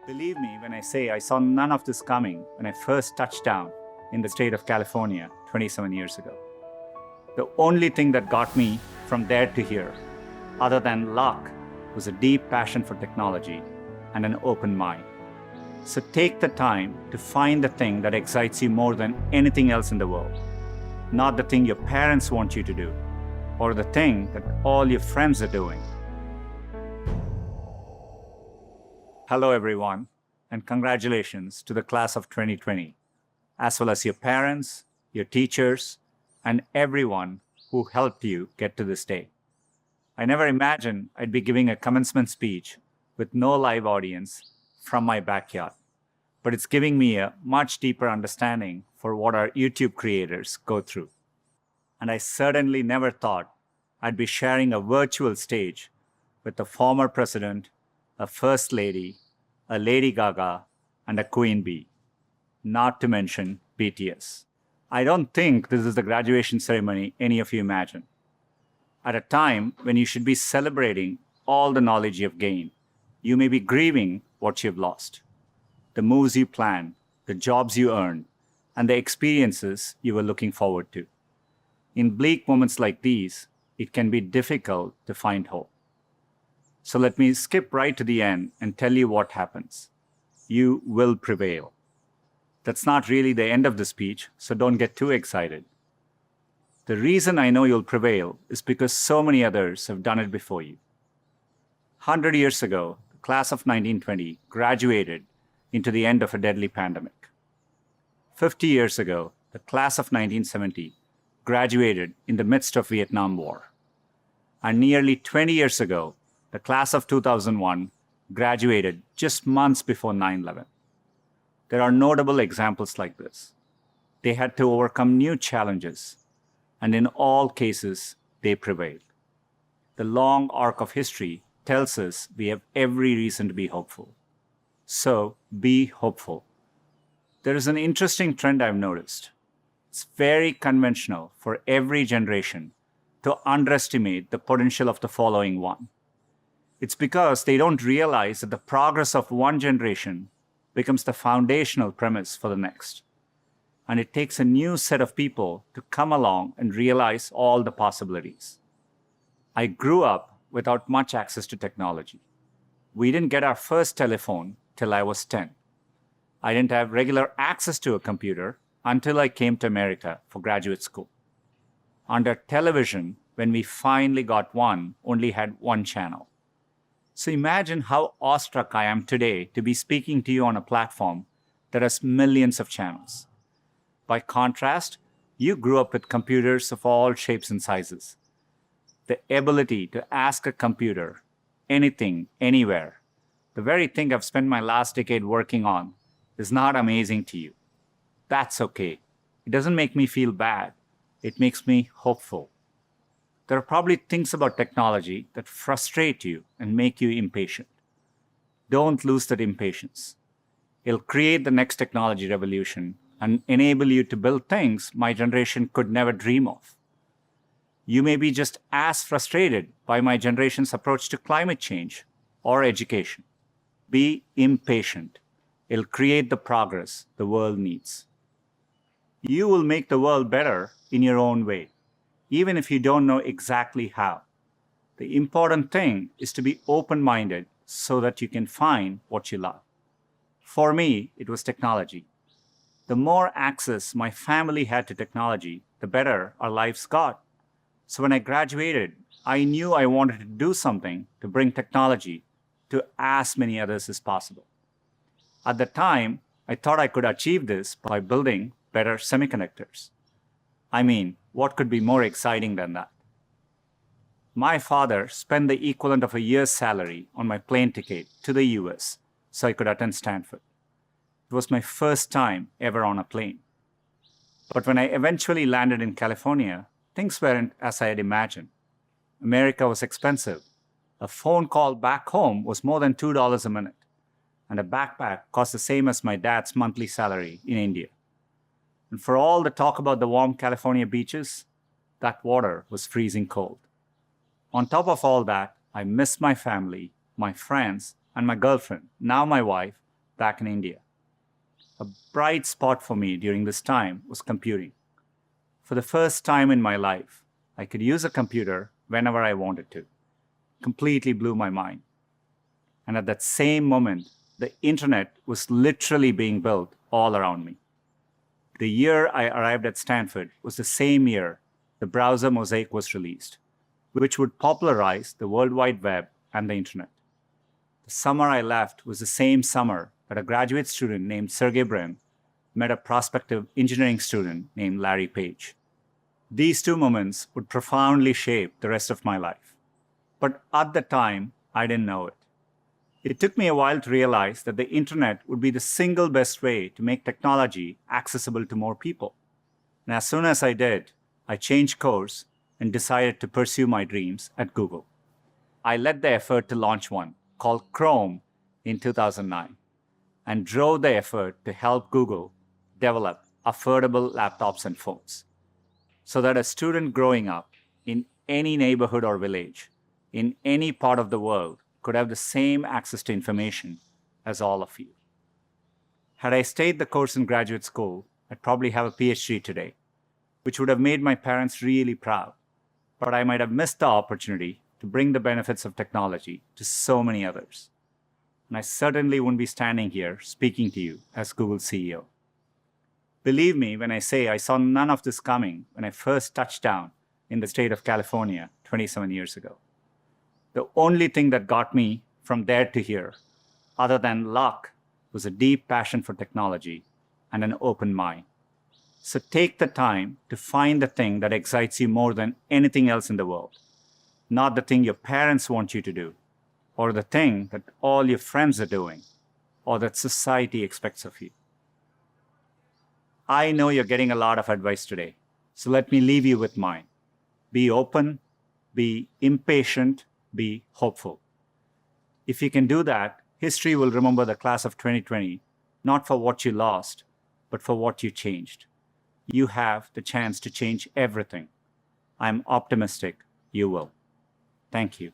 Believe me when I say I saw none of this coming when I first touched down in the state of California 27 years ago. The only thing that got me from there to here, other than luck, was a deep passion for technology and an open mind. So take the time to find the thing that excites you more than anything else in the world. Not the thing your parents want you to do, or the thing that all your friends are doing. Hello everyone, and congratulations to the class of 2020, as well as your parents, your teachers, and everyone who helped you get to this day. I never imagined I'd be giving a commencement speech with no live audience from my backyard, but it's giving me a much deeper understanding for what our YouTube creators go through. And I certainly never thought I'd be sharing a virtual stage with a former president, a first lady, a Lady Gaga, and a Queen Bee, not to mention BTS. I don't think this is the graduation ceremony any of you imagine. At a time when you should be celebrating all the knowledge you've gained, you may be grieving what you've lost. The moves you planned, the jobs you earned, and the experiences you were looking forward to. In bleak moments like these, it can be difficult to find hope. So let me skip right to the end and tell you what happens. You will prevail. That's not really the end of the speech, so don't get too excited. The reason I know you'll prevail is because so many others have done it before you. 100 years ago, the class of 1920 graduated into the end of a deadly pandemic. 50 years ago, the class of 1970 graduated in the midst of Vietnam War. And nearly 20 years ago, the class of 2001 graduated just months before 9/11. There are notable examples like this. They had to overcome new challenges, and in all cases, they prevailed. The long arc of history tells us we have every reason to be hopeful. So be hopeful. There is an interesting trend I've noticed. It's very conventional for every generation to underestimate the potential of the following one. It's because they don't realize that the progress of one generation becomes the foundational premise for the next. And it takes a new set of people to come along and realize all the possibilities. I grew up without much access to technology. We didn't get our first telephone till I was 10. I didn't have regular access to a computer until I came to America for graduate school. Under television, when we finally got one, only had one channel. So imagine how awestruck I am today to be speaking to you on a platform that has millions of channels. By contrast, you grew up with computers of all shapes and sizes. The ability to ask a computer anything, anywhere, the very thing I've spent my last decade working on, is not amazing to you. That's okay. It doesn't make me feel bad. It makes me hopeful. There are probably things about technology that frustrate you and make you impatient. Don't lose that impatience. It'll create the next technology revolution and enable you to build things my generation could never dream of. You may be just as frustrated by my generation's approach to climate change or education. Be impatient. It'll create the progress the world needs. You will make the world better in your own way, even if you don't know exactly how. The important thing is to be open-minded so that you can find what you love. For me, it was technology. The more access my family had to technology, the better our lives got. So when I graduated, I knew I wanted to do something to bring technology to as many others as possible. At the time, I thought I could achieve this by building better semiconductors. I mean, what could be more exciting than that? My father spent the equivalent of a year's salary on my plane ticket to the US so I could attend Stanford. It was my first time ever on a plane. But when I eventually landed in California, things weren't as I had imagined. America was expensive. A phone call back home was more than $2 a minute, and a backpack cost the same as my dad's monthly salary in India. And for all the talk about the warm California beaches, that water was freezing cold. On top of all that, I missed my family, my friends, and my girlfriend, now my wife, back in India. A bright spot for me during this time was computing. For the first time in my life, I could use a computer whenever I wanted to. Completely blew my mind. And at that same moment, the internet was literally being built all around me. The year I arrived at Stanford was the same year the browser Mosaic was released, which would popularize the World Wide Web and the internet. The summer I left was the same summer that a graduate student named Sergey Brin met a prospective engineering student named Larry Page. These two moments would profoundly shape the rest of my life. But at the time, I didn't know it. It took me a while to realize that the internet would be the single best way to make technology accessible to more people. And as soon as I did, I changed course and decided to pursue my dreams at Google. I led the effort to launch one called Chrome in 2009 and drove the effort to help Google develop affordable laptops and phones so that a student growing up in any neighborhood or village in any part of the world could have the same access to information as all of you. Had I stayed the course in graduate school, I'd probably have a PhD today, which would have made my parents really proud. But I might have missed the opportunity to bring the benefits of technology to so many others. And I certainly wouldn't be standing here speaking to you as Google's CEO. Believe me when I say I saw none of this coming when I first touched down in the state of California 27 years ago. The only thing that got me from there to here, other than luck, was a deep passion for technology and an open mind. So take the time to find the thing that excites you more than anything else in the world. Not the thing your parents want you to do, or the thing that all your friends are doing, or that society expects of you. I know you're getting a lot of advice today, so let me leave you with mine. Be open, be impatient, be hopeful. If you can do that, history will remember the class of 2020, not for what you lost, but for what you changed. You have the chance to change everything. I'm optimistic you will. Thank you.